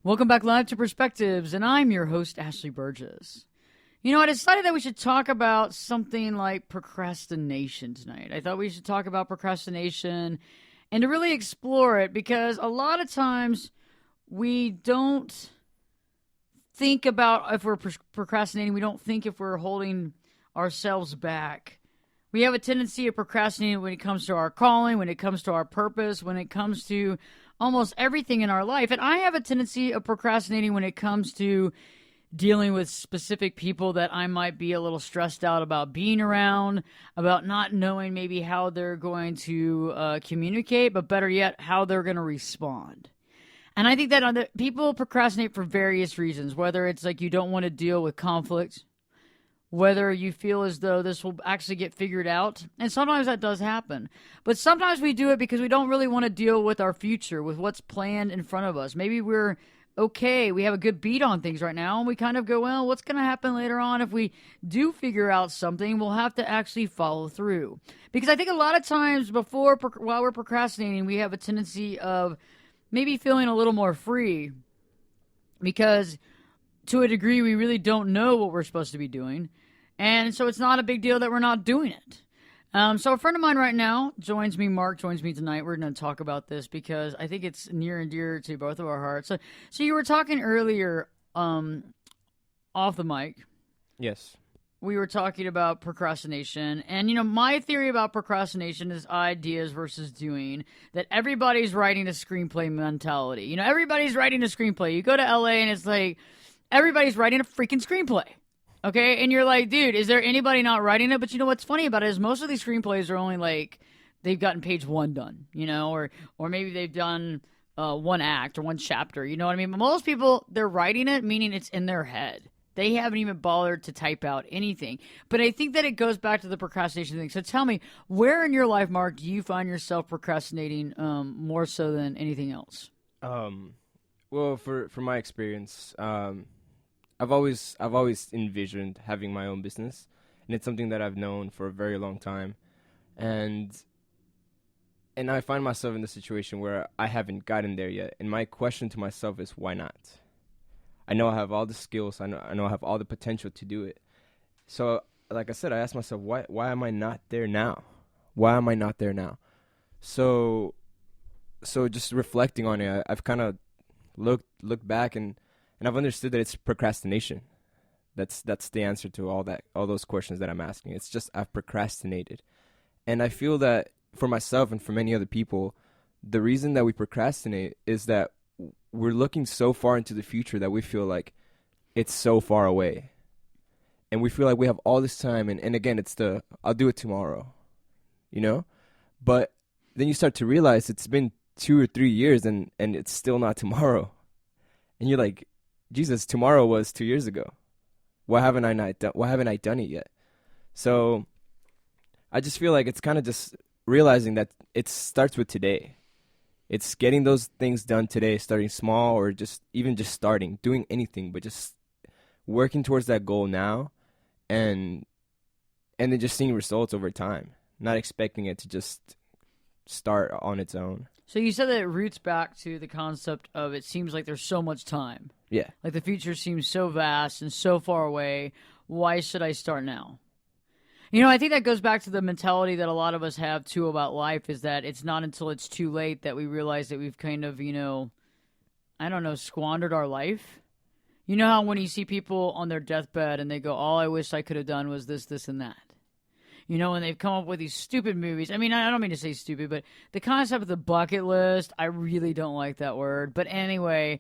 Welcome back live to Perspectives, and I'm your host, Ashley Burgess. I decided that we should talk about something like procrastination tonight. I thought we should talk about procrastination and to really explore it, because a lot of times we don't think about if we're procrastinating. We don't think if we're holding ourselves back. We have a tendency of procrastinating when it comes to our calling, when it comes to our purpose, when it comes to almost everything in our life. And I have a tendency of procrastinating when it comes to dealing with specific people that I might be a little stressed out about being around, about not knowing maybe how they're going to communicate, but better yet, how they're going to respond. And I think that people procrastinate for various reasons, whether it's like you don't want to deal with conflict, whether you feel as though this will actually get figured out. And sometimes that does happen. But sometimes we do it because we don't really want to deal with our future, with what's planned in front of us. Maybe we're okay, we have a good beat on things right now, and we kind of go, well, what's going to happen later on? If we do figure out something, we'll have to actually follow through. Because I think a lot of times while we're procrastinating, we have a tendency of maybe feeling a little more free, because to a degree, we really don't know what we're supposed to be doing. And so it's not a big deal that we're not doing it. So a friend of mine right now Mark joins me tonight. We're going to talk about this because I think it's near and dear to both of our hearts. So you were talking earlier off the mic. Yes. We were talking about procrastination. And, my theory about procrastination is ideas versus doing, that everybody's writing a screenplay mentality. Everybody's writing a screenplay. You go to LA and it's like, everybody's writing a freaking screenplay, okay? And you're like, dude, is there anybody not writing it? But what's funny about it is most of these screenplays are only like, they've gotten page 1 done, or maybe they've done one act or one chapter, you know what I mean? But most people, they're writing it, meaning it's in their head. They haven't even bothered to type out anything. But I think that it goes back to the procrastination thing. So tell me, where in your life, Mark, do you find yourself procrastinating more so than anything else? Well, for my experience, I've always envisioned having my own business, and it's something that I've known for a very long time, and I find myself in the situation where I haven't gotten there yet, and my question to myself is, why not? I know I have all the skills, I know I have all the potential to do it. So, like I said, I asked myself, why am I not there now? Why am I not there now? So just reflecting on it, I've kind of looked back and I've understood that it's procrastination. That's the answer to all those questions that I'm asking. It's just I've procrastinated. And I feel that for myself and for many other people, the reason that we procrastinate is that we're looking so far into the future that we feel like it's so far away. And we feel like we have all this time, and again, it's I'll do it tomorrow, But then you start to realize it's been 2 or 3 years and it's still not tomorrow. And you're like, Jesus, tomorrow was 2 years ago. Why haven't I done it yet? So I just feel like it's kind of just realizing that it starts with today. It's getting those things done today, starting small, or just starting, doing anything, but just working towards that goal now, and then just seeing results over time, not expecting it to just start on its own. So you said that it roots back to the concept of it seems like there's so much time. Yeah. Like the future seems so vast and so far away. Why should I start now? I think that goes back to the mentality that a lot of us have, too, about life, is that it's not until it's too late that we realize that we've kind of, squandered our life. You know how when you see people on their deathbed and they go, all I wish I could have done was this, this, and that. And they've come up with these stupid movies. I mean, I don't mean to say stupid, but the concept of the bucket list, I really don't like that word. But anyway,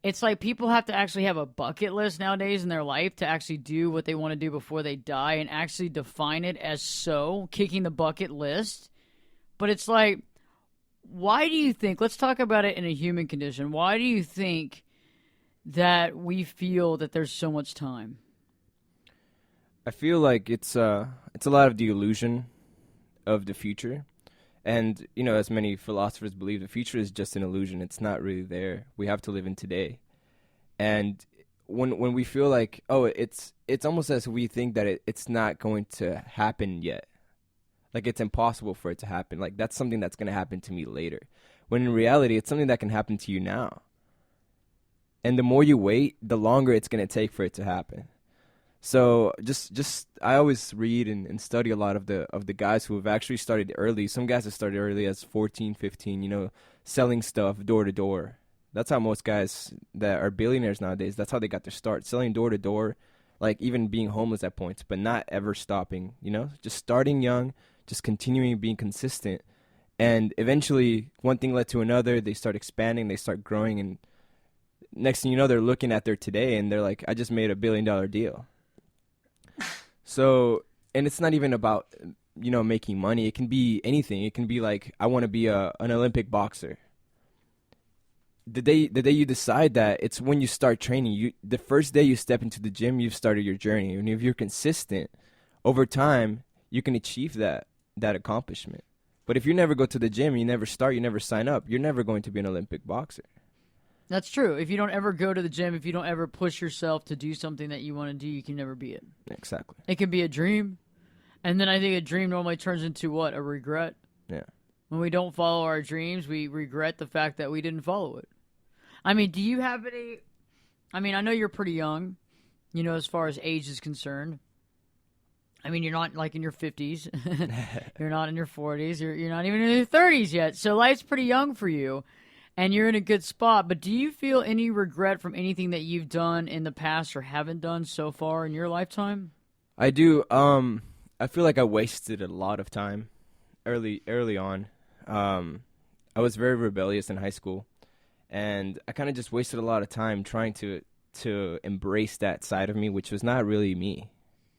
it's like people have to actually have a bucket list nowadays in their life to actually do what they want to do before they die, and actually define it as kicking the bucket list. But it's like, why do you think, let's talk about it in a human condition, why do you think that we feel that there's so much time? I feel like it's a lot of the illusion of the future. And, as many philosophers believe, the future is just an illusion. It's not really there. We have to live in today. And when we feel like, it's almost as we think that it's not going to happen yet. Like, it's impossible for it to happen. Like, that's something that's going to happen to me later. When in reality, it's something that can happen to you now. And the more you wait, the longer it's going to take for it to happen. So just I always read and study a lot of the guys who have actually started early. Some guys have started early as 14, 15, selling stuff door to door. That's how most guys that are billionaires nowadays, that's how they got their start, selling door to door, like even being homeless at points, but not ever stopping, just starting young, just continuing being consistent. And eventually one thing led to another. They start expanding, they start growing, and next thing you know, they're looking at their today and they're like, I just made $1 billion deal. So, and it's not even about, making money. It can be anything. It can be like, I want to be an Olympic boxer. The day you decide that, it's when you start training. The first day you step into the gym, you've started your journey. And if you're consistent, over time, you can achieve that accomplishment. But if you never go to the gym, you never start, you never sign up, you're never going to be an Olympic boxer. That's true. If you don't ever go to the gym, if you don't ever push yourself to do something that you want to do, you can never be it. Exactly. It can be a dream. And then I think a dream normally turns into what? A regret. Yeah. When we don't follow our dreams, we regret the fact that we didn't follow it. I mean, do you have any... I mean, I know you're pretty young, as far as age is concerned. I mean, you're not like in your 50s. You're not in your 40s. You're not even in your 30s yet. So life's pretty young for you. And you're in a good spot, but do you feel any regret from anything that you've done in the past or haven't done so far in your lifetime? I do. I feel like I wasted a lot of time early on. I was very rebellious in high school, and I kind of just wasted a lot of time trying to embrace that side of me, which was not really me.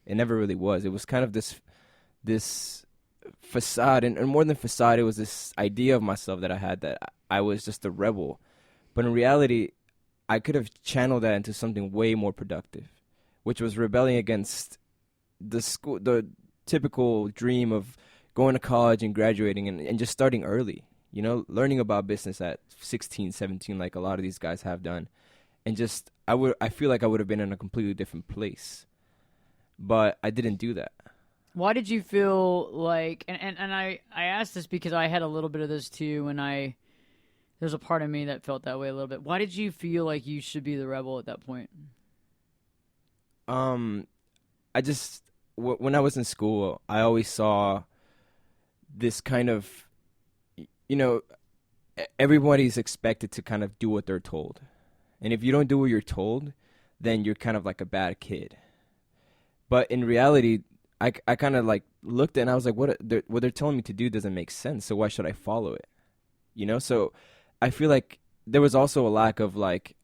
It never really was. It was kind of this facade, and more than facade, it was this idea of myself that I had that I was just a rebel. But in reality, I could have channeled that into something way more productive, which was rebelling against the typical dream of going to college and graduating and just starting early, learning about business at 16, 17, like a lot of these guys have done. And just, I feel like I would have been in a completely different place, but I didn't do that. Why did you feel like, and I asked this because I had a little bit of this too, and there's a part of me that felt that way a little bit. Why did you feel like you should be the rebel at that point? I just, when I was in school, I always saw this kind of, everybody's expected to kind of do what they're told. And if you don't do what you're told, then you're kind of like a bad kid. But in reality, I kind of like looked at it and I was like, what they're telling me to do doesn't make sense, so why should I follow it? So I feel like there was also a lack of like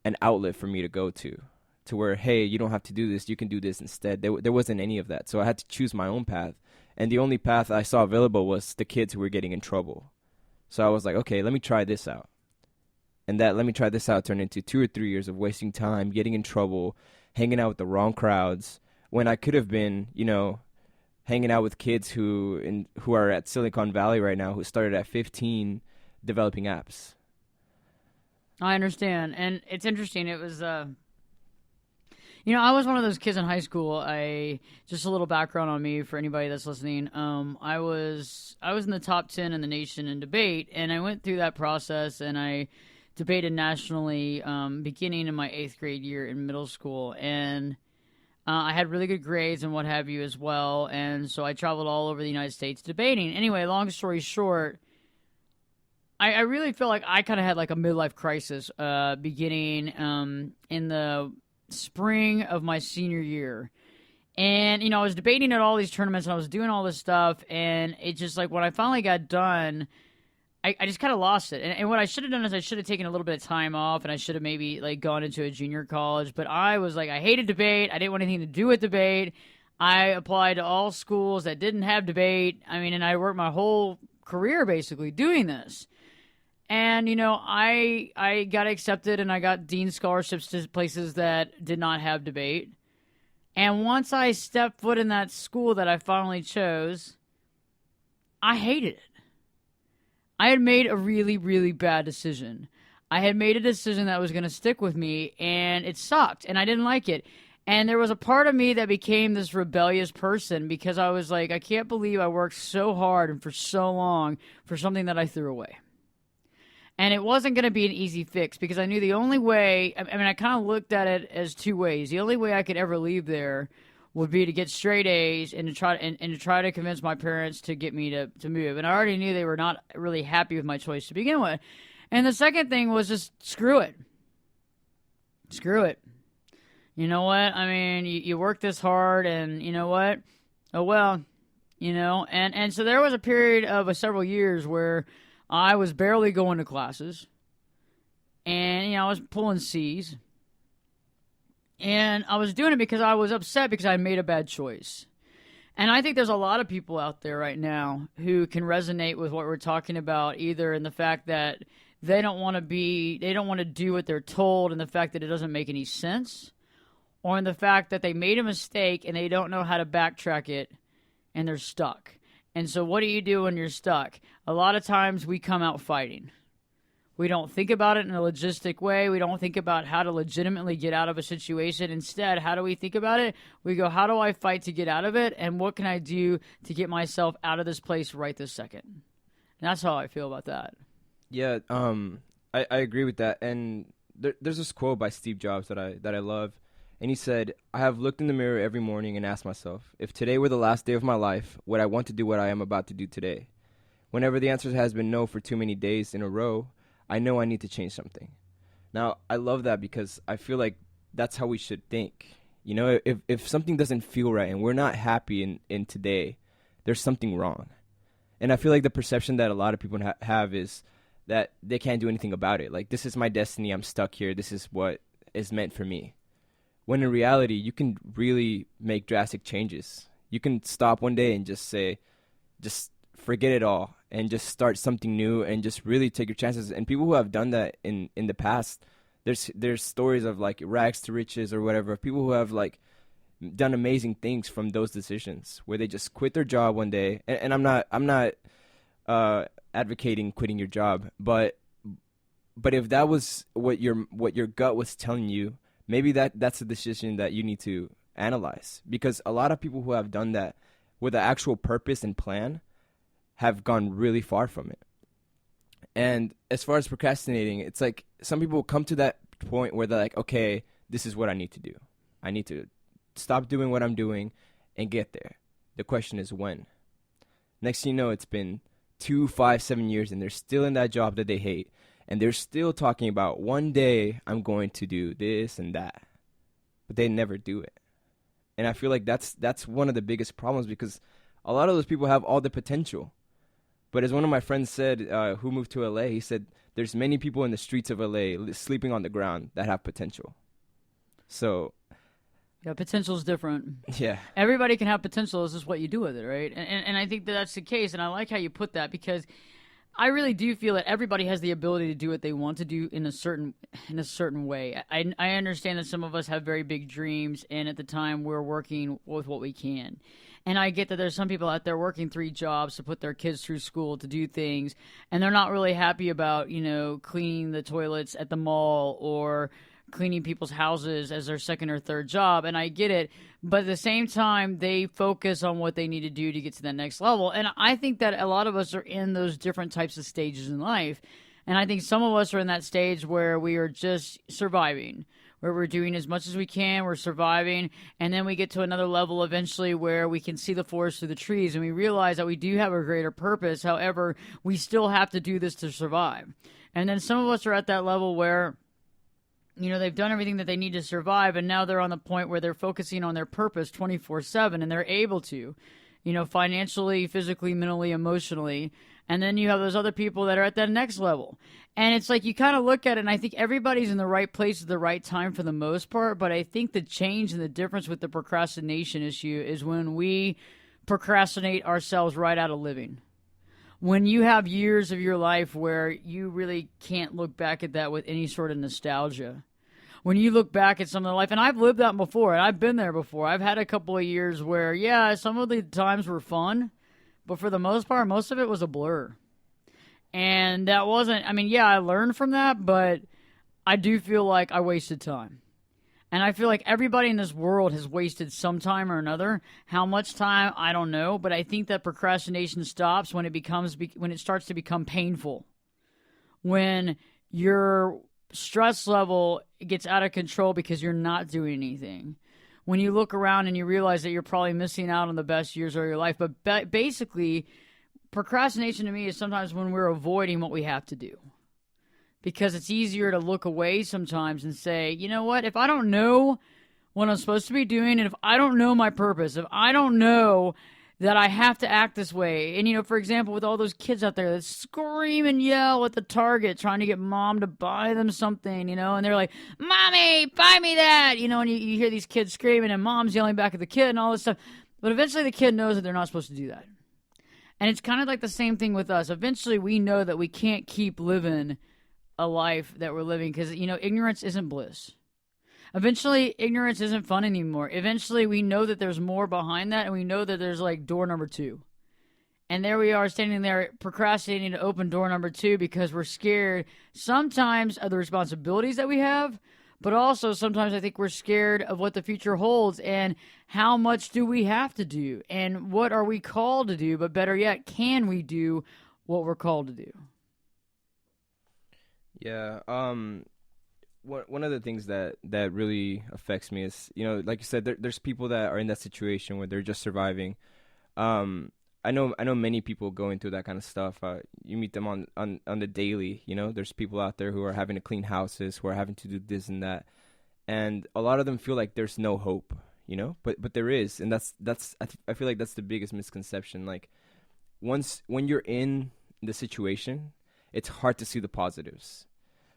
an outlet for me to go to where, hey, you don't have to do this, you can do this instead. There wasn't any of that, so I had to choose my own path. And the only path I saw available was the kids who were getting in trouble. So I was like, okay, let me try this out. And that let me try this out turned into 2 or 3 years of wasting time, getting in trouble, hanging out with the wrong crowds, when I could have been, hanging out with kids who are at Silicon Valley right now, who started at 15 developing apps. I understand. And it's interesting. It was, I was one of those kids in high school. Just a little background on me for anybody that's listening. I was in the top 10 in the nation in debate, and I went through that process, and I debated nationally beginning in my 8th grade year in middle school. And I had really good grades and what have you as well, and so I traveled all over the United States debating. Anyway, long story short, I really feel like I kind of had like a midlife crisis beginning in the spring of my senior year. And, I was debating at all these tournaments, and I was doing all this stuff, and it just like when I finally got done, I just kind of lost it. And what I should have done is I should have taken a little bit of time off, and I should have maybe like gone into a junior college. But I was like, I hated debate. I didn't want anything to do with debate. I applied to all schools that didn't have debate. I mean, and I worked my whole career basically doing this. And, I got accepted and I got dean scholarships to places that did not have debate. And once I stepped foot in that school that I finally chose, I hated it. I had made a really, really bad decision. I had made a decision that was going to stick with me, and it sucked, and I didn't like it. And there was a part of me that became this rebellious person because I was like, I can't believe I worked so hard and for so long for something that I threw away. And it wasn't going to be an easy fix because I knew the only way, I mean, I kind of looked at it as two ways. The only way I could ever leave there would be to get straight A's and to try to convince my parents to get me to move. And I already knew they were not really happy with my choice to begin with. And the second thing was just screw it. Screw it. You know what? I mean, you work this hard and you know what? Oh, well, you know. And so there was a period of several years where I was barely going to classes, and, you know, I was pulling C's, and I was doing it because I was upset because I made a bad choice. And I think there's a lot of people out there right now who can resonate with what we're talking about, either in the fact that they don't want to do what they're told, and the fact that it doesn't make any sense, or in the fact that they made a mistake and they don't know how to backtrack it, and they're stuck. And so what do you do when you're stuck? A lot of times we come out fighting. We don't think about it in a logistic way. We don't think about how to legitimately get out of a situation. Instead, how do we think about it? We go, how do I fight to get out of it? And what can I do to get myself out of this place right this second? And that's how I feel about that. Yeah, I agree with that. And there's this quote by Steve Jobs that I love. And he said, I have looked in the mirror every morning and asked myself, if today were the last day of my life, would I want to do what I am about to do today? Whenever the answer has been no for too many days in a row, I know I need to change something. Now, I love that because I feel like that's how we should think. You know, if something doesn't feel right and we're not happy in today, there's something wrong. And I feel like the perception that a lot of people have is that they can't do anything about it. Like, this is my destiny. I'm stuck here. This is what is meant for me. When in reality, you can really make drastic changes. You can stop one day and just say, just forget it all and just start something new and just really take your chances. And people who have done that in the past, there's stories of like rags to riches or whatever, people who have like done amazing things from those decisions where they just quit their job one day. And I'm not advocating quitting your job, but if that was what your gut was telling you, maybe that's a decision that you need to analyze, because a lot of people who have done that with an actual purpose and plan have gone really far from it. And as far as procrastinating, it's like some people come to that point where they're like, okay, this is what I need to do. I need to stop doing what I'm doing and get there. The question is when. Next thing you know, it's been 2, 5, 7 years and they're still in that job that they hate. And they're still talking about one day I'm going to do this and that. But they never do it. And I feel like that's one of the biggest problems, because a lot of those people have all the potential. But as one of my friends said, who moved to LA, he said, there's many people in the streets of LA sleeping on the ground that have potential. So yeah, potential is different. Yeah. Everybody can have potential. It's just what you do with it, right? And I think that's the case. And I like how you put that, because I really do feel that everybody has the ability to do what they want to do in a certain way. I understand that some of us have very big dreams, and at the time we're working with what we can. And I get that there's some people out there working 3 jobs to put their kids through school, to do things, and they're not really happy about, cleaning the toilets at the mall or cleaning people's houses as their second or third job. And I get it. But at the same time, they focus on what they need to do to get to that next level. And I think that a lot of us are in those different types of stages in life. And I think some of us are in that stage where we are just surviving, where we're doing as much as we can, we're surviving, and then we get to another level eventually where we can see the forest through the trees, and we realize that we do have a greater purpose. However, we still have to do this to survive. And then some of us are at that level where they've done everything that they need to survive, and now they're on the point where they're focusing on their purpose 24/7, and they're able to, financially, physically, mentally, emotionally. And then you have those other people that are at that next level. And it's like you kind of look at it, and I think everybody's in the right place at the right time for the most part, but I think the change and the difference with the procrastination issue is when we procrastinate ourselves right out of living. When you have years of your life where you really can't look back at that with any sort of nostalgia. When you look back at some of the life, and I've lived that before, and I've been there before. I've had a couple of years where, yeah, some of the times were fun, but for the most part, most of it was a blur. And that wasn't, I learned from that, but I do feel like I wasted time. And I feel like everybody in this world has wasted some time or another. How much time, I don't know. But I think that procrastination stops when it starts to become painful. when your stress level gets out of control because you're not doing anything. When you look around and you realize that you're probably missing out on the best years of your life. But basically, procrastination to me is sometimes when we're avoiding what we have to do. Because it's easier to look away sometimes and say, you know what, if I don't know what I'm supposed to be doing, and if I don't know my purpose, if I don't know that I have to act this way, and, for example, with all those kids out there that scream and yell at the Target trying to get mom to buy them something, and they're like, Mommy, buy me that, and you hear these kids screaming and mom's yelling back at the kid and all this stuff. But eventually the kid knows that they're not supposed to do that. And it's kind of like the same thing with us. Eventually we know that we can't keep living a life that we're living because, ignorance isn't bliss. Eventually, ignorance isn't fun anymore. Eventually, we know that there's more behind that, and we know that there's like door number 2. And there we are standing there procrastinating to open door number 2 because we're scared sometimes of the responsibilities that we have, but also sometimes I think we're scared of what the future holds and how much do we have to do and what are we called to do, but better yet, can we do what we're called to do? Yeah. One of the things that really affects me is, like you said, there's people that are in that situation where they're just surviving. I know many people going through that kind of stuff. You meet them on the daily. There's people out there who are having to clean houses, who are having to do this and that, and a lot of them feel like there's no hope. But there is, and I feel like that's the biggest misconception. Like, when you're in the situation, it's hard to see the positives.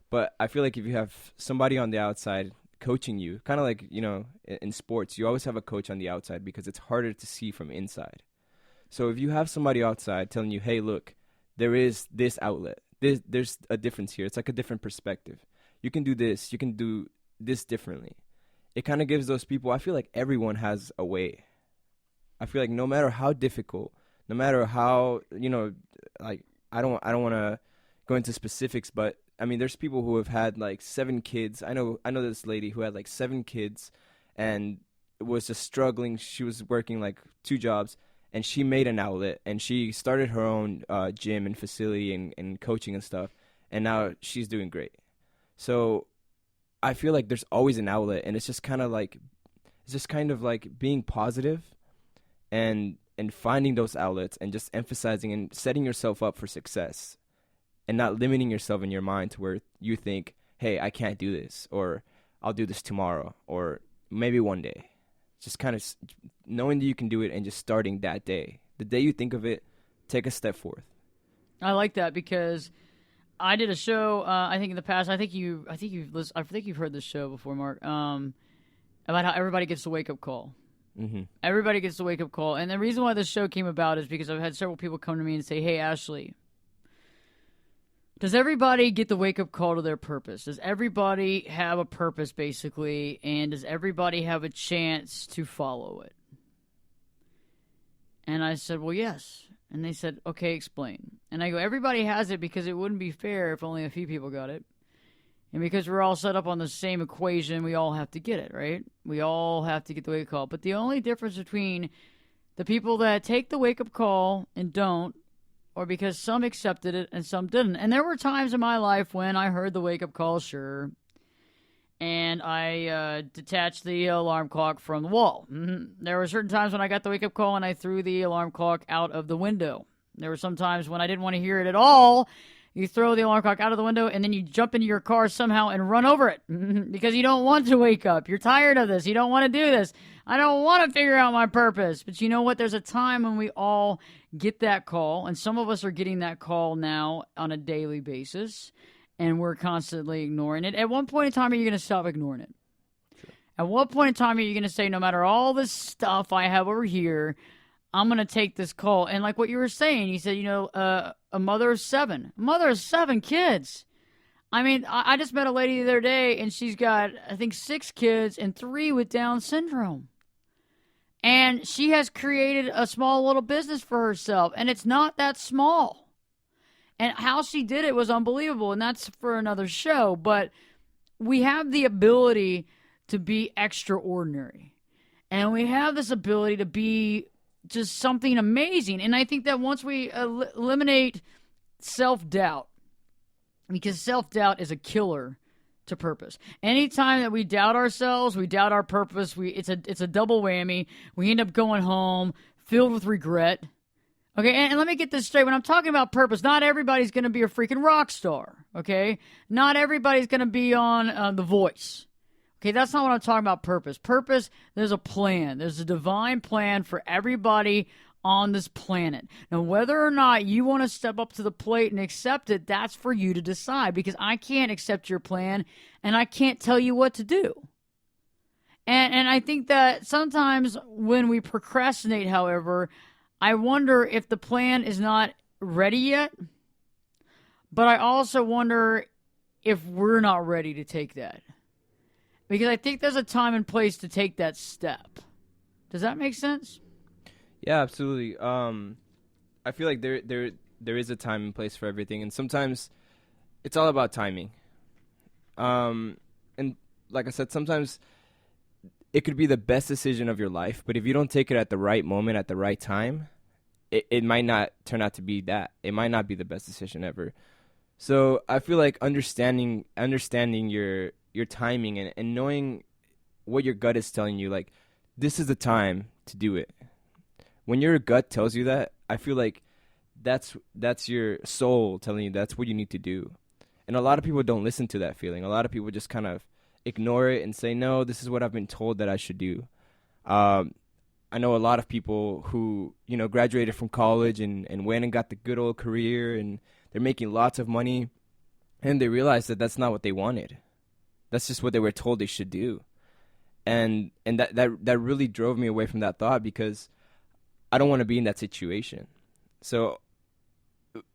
But I feel like if you have somebody on the outside coaching you, kind of like, in sports, you always have a coach on the outside because it's harder to see from inside. So if you have somebody outside telling you, hey, look, there is this outlet. There's a difference here. It's like a different perspective. You can do this. You can do this differently. It kind of gives those people, I feel like everyone has a way. I feel like no matter how difficult, no matter how, like, I don't want to go into specifics, but I mean, there's people who have had like 7 kids. I know this lady who had like 7 kids and was just struggling. She was working like 2 jobs, and she made an outlet, and she started her own gym and facility and coaching and stuff, and now she's doing great. So I feel like there's always an outlet, and it's just kind of like being positive and finding those outlets and just emphasizing and setting yourself up for success. And not limiting yourself in your mind to where you think, hey, I can't do this, or I'll do this tomorrow, or maybe one day. Just kind of knowing that you can do it and just starting that day. The day you think of it, take a step forth. I like that because I did a show. I think in the past. I think you've heard this show before, Mark. About how everybody gets the wake up call. Mm-hmm. Everybody gets the wake up call, and the reason why this show came about is because I've had several people come to me and say, "Hey, Ashley, does everybody get the wake-up call to their purpose? Does everybody have a purpose, basically, and does everybody have a chance to follow it?" And I said, well, yes. And they said, okay, explain. And I go, everybody has it because it wouldn't be fair if only a few people got it. And because we're all set up on the same equation, we all have to get it, right? We all have to get the wake-up call. But the only difference between the people that take the wake-up call and don't, or because some accepted it and some didn't. And there were times in my life when I heard the wake-up call, sure, and I detached the alarm clock from the wall. There were certain times when I got the wake-up call and I threw the alarm clock out of the window. There were some times when I didn't want to hear it at all. You throw the alarm clock out of the window and then you jump into your car somehow and run over it because you don't want to wake up. You're tired of this. You don't want to do this. I don't want to figure out my purpose. But you know what? There's a time when we all get that call, and some of us are getting that call now on a daily basis, and we're constantly ignoring it. At one point in time, are you going to stop ignoring it? Sure. At what point in time are you going to say, no matter all this stuff I have over here, I'm going to take this call? And like what you were saying, you said, a mother of 7. A mother of 7 kids. I mean, I just met a lady the other day, and she's got, I think, 6 kids and 3 with Down syndrome. And she has created a small little business for herself, and it's not that small. And how she did it was unbelievable, and that's for another show. But we have the ability to be extraordinary, and we have this ability to be just something amazing. And I think that once we eliminate self-doubt, because self-doubt is a killer to purpose. Anytime that we doubt ourselves, we doubt our purpose, it's a double whammy. We end up going home filled with regret. Okay, and let me get this straight. When I'm talking about purpose, not everybody's going to be a freaking rock star, okay? Not everybody's going to be on The Voice. Okay, that's not what I'm talking about purpose. Purpose, there's a plan. There's a divine plan for everybody on this planet. Now, whether or not you want to step up to the plate and accept it, that's for you to decide, because I can't accept your plan and I can't tell you what to do. And I think that sometimes when we procrastinate, however, I wonder if the plan is not ready yet, but I also wonder if we're not ready to take that. Because I think there's a time and place to take that step. Does that make sense? Yeah, absolutely. I feel like there is a time and place for everything, and sometimes it's all about timing. And like I said, sometimes it could be the best decision of your life, but if you don't take it at the right moment, at the right time, it might not turn out to be that. It might not be the best decision ever. So I feel like understanding your timing and knowing what your gut is telling you, like, this is the time to do it. When your gut tells you that, I feel like that's your soul telling you that's what you need to do. And a lot of people don't listen to that feeling. A lot of people just kind of ignore it and say, no, this is what I've been told that I should do. I know a lot of people who, graduated from college and went and got the good old career, and they're making lots of money, and they realize that that's not what they wanted. That's just what they were told they should do. And that really drove me away from that thought, because I don't want to be in that situation. So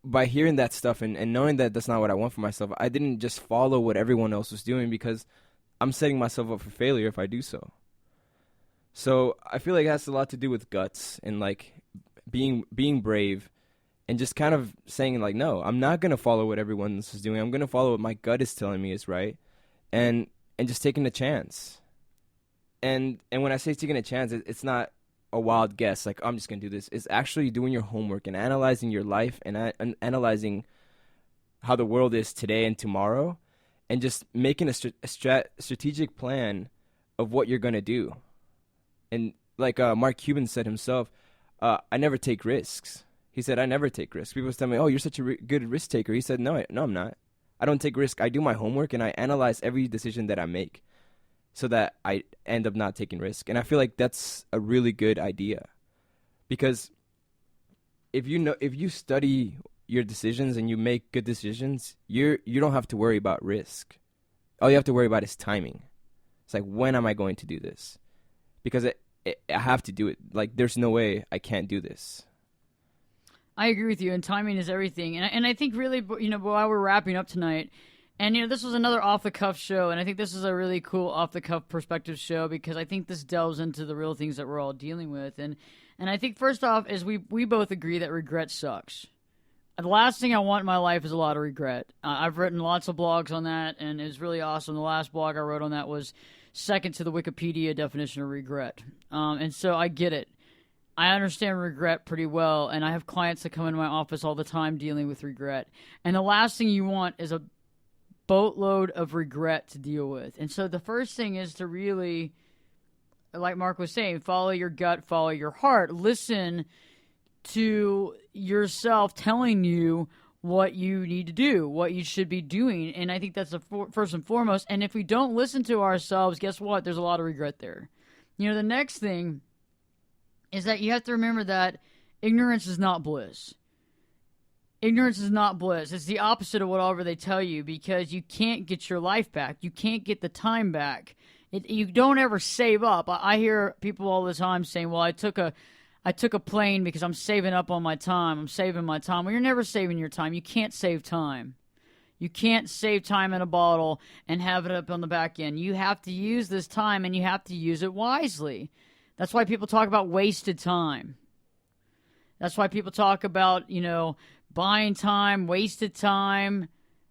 by hearing that stuff and knowing that that's not what I want for myself, I didn't just follow what everyone else was doing, because I'm setting myself up for failure if I do so. So I feel like it has a lot to do with guts and like being brave and just kind of saying like, no, I'm not going to follow what everyone else is doing. I'm going to follow what my gut is telling me is right, and just taking a chance. And when I say taking a chance, it's not a wild guess, like, I'm just going to do this. It's actually doing your homework and analyzing your life and analyzing how the world is today and tomorrow, and just making a strategic plan of what you're going to do. And like Mark Cuban said himself, I never take risks. He said, I never take risks. People tell me, oh, you're such a good risk taker. He said, no, I'm not. I don't take risks. I do my homework and I analyze every decision that I make so that I end up not taking risk. And I feel like that's a really good idea, because if you study your decisions and you make good decisions, you don't have to worry about risk. All you have to worry about is timing. It's like, when am I going to do this? Because I have to do it. Like, there's no way I can't do this. I agree with you, and timing is everything. And I think really, while we're wrapping up tonight, and this was another off-the-cuff show, and I think this is a really cool off-the-cuff perspective show, because I think this delves into the real things that we're all dealing with. And I think first off is we both agree that regret sucks. The last thing I want in my life is a lot of regret. I've written lots of blogs on that, and it's really awesome. The last blog I wrote on that was second to the Wikipedia definition of regret. And so I get it. I understand regret pretty well, and I have clients that come into my office all the time dealing with regret. And the last thing you want is a boatload of regret to deal with. And so the first thing is to really, like Mark was saying, follow your gut, follow your heart. Listen to yourself telling you what you need to do, what you should be doing. And I think that's the first and foremost. And if we don't listen to ourselves, guess what? There's a lot of regret there. The next thing is that you have to remember that ignorance is not bliss. Ignorance is not bliss. It's the opposite of whatever they tell you, because you can't get your life back. You can't get the time back. You don't ever save up. I hear people all the time saying, well, I took a plane because I'm saving up on my time. I'm saving my time. Well, you're never saving your time. You can't save time. You can't save time in a bottle and have it up on the back end. You have to use this time, and you have to use it wisely. That's why people talk about wasted time. That's why people talk about, buying time, wasted time.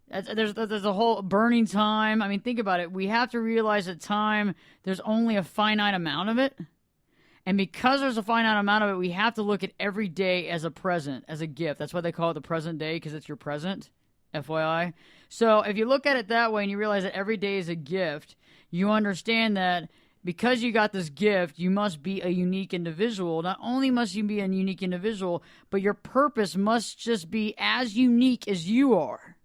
There's a whole burning time. I mean, think about it. We have to realize that time, there's only a finite amount of it. And because there's a finite amount of it, we have to look at every day as a present, as a gift. That's why they call it the present day, because it's your present. FYI. So if you look at it that way and you realize that every day is a gift, you understand that because you got this gift, you must be a unique individual. Not only must you be a unique individual, but your purpose must just be as unique as you are.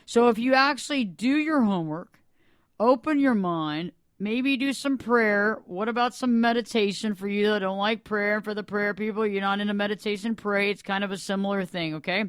So if you actually do your homework, open your mind, maybe do some prayer. What about some meditation for you that don't like prayer? And for the prayer people, you're not into meditation, pray. It's kind of a similar thing, okay?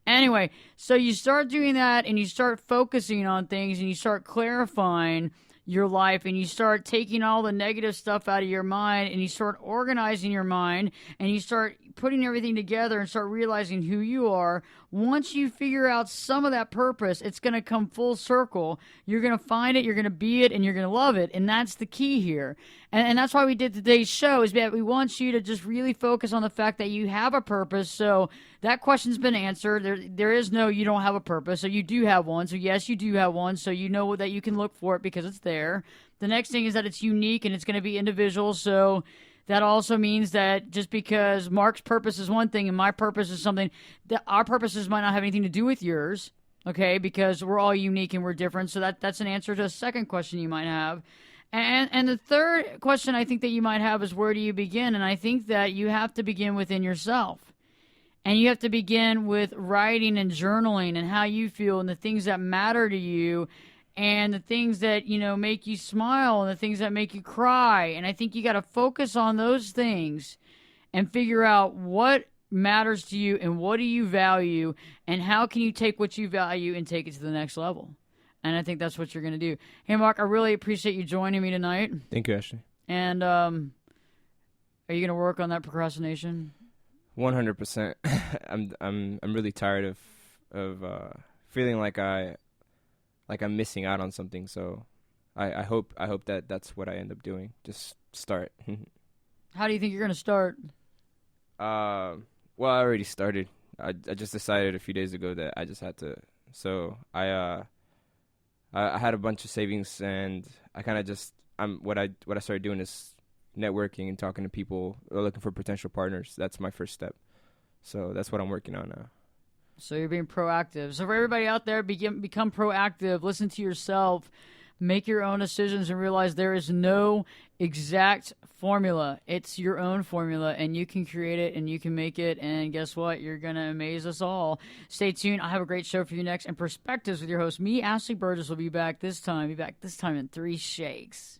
Anyway, so you start doing that and you start focusing on things and you start clarifying your life and you start taking all the negative stuff out of your mind and you start organizing your mind and you start putting everything together and start realizing who you are. Once you figure out some of that purpose, it's going to come full circle. You're going to find it, you're going to be it, and you're going to love it. And that's the key here. And that's why we did today's show, is that we want you to just really focus on the fact that you have a purpose. So that question's been answered. There is no you don't have a purpose. So you do have one. So yes, you do have one. So you know that you can look for it because it's there. The next thing is that it's unique and it's going to be individual. So that also means that just because Mark's purpose is one thing and my purpose is something, that our purposes might not have anything to do with yours, okay, because we're all unique and we're different. So that's an answer to a second question you might have. And the third question I think that you might have is, where do you begin? And I think that you have to begin within yourself. And you have to begin with writing and journaling and how you feel and the things that matter to you and the things that, make you smile and the things that make you cry. And I think you got to focus on those things and figure out what matters to you and what do you value and how can you take what you value and take it to the next level. And I think that's what you're going to do. Hey, Mark, I really appreciate you joining me tonight. Thank you, Ashley. And are you going to work on that procrastination? 100%. I'm really tired of feeling like I'm missing out on something. So I hope that that's what I end up doing. Just start. How do you think you're going to start? Well, I already started. I just decided a few days ago that I just had to. So I had a bunch of savings, and I kind of just what I started doing is networking and talking to people looking for potential partners. That's my first step. So that's what I'm working on now. So you're being proactive. So for everybody out there, become proactive. Listen to yourself. Make your own decisions and realize there is no exact formula. It's your own formula, and you can create it, and you can make it, and guess what? You're going to amaze us all. Stay tuned. I have a great show for you next. And Perspectives with your host, me, Ashley Burgess, will be back this time in 3 shakes.